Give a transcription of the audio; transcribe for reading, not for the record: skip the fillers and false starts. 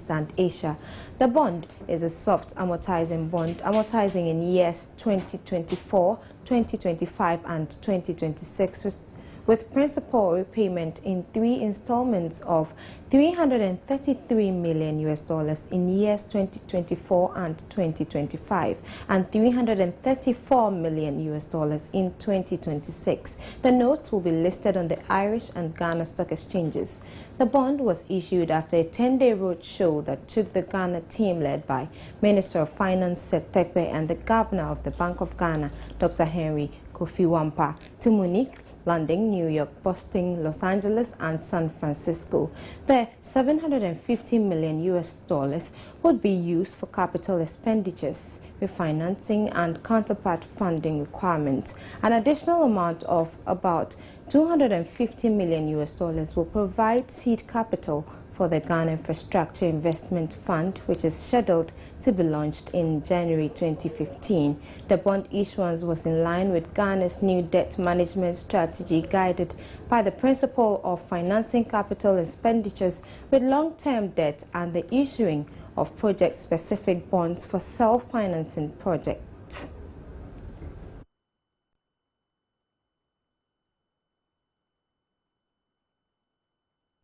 East and Asia. The bond is a soft amortizing bond, amortizing in years 2024, 2025 and 2026 with principal repayment in 3 installments of $333 million in years 2024 and 2025 and $334 million in 2026. The notes will be listed on the Irish and Ghana stock exchanges. The bond was issued after a 10-day roadshow that took the Ghana team led by Minister of Finance Seth Terkper and the Governor of the Bank of Ghana, Dr. Henry Kofi Wampa, to Munich, London, New York, Boston, Los Angeles and San Francisco. The $750 million would be used for capital expenditures, refinancing and counterpart funding requirements. An additional amount of about $250 million will provide seed capital for the Ghana Infrastructure Investment Fund, which is scheduled to be launched in January 2015. The bond issuance was in line with Ghana's new debt management strategy, guided by the principle of financing capital expenditures with long-term debt and the issuing of project-specific bonds for self-financing projects.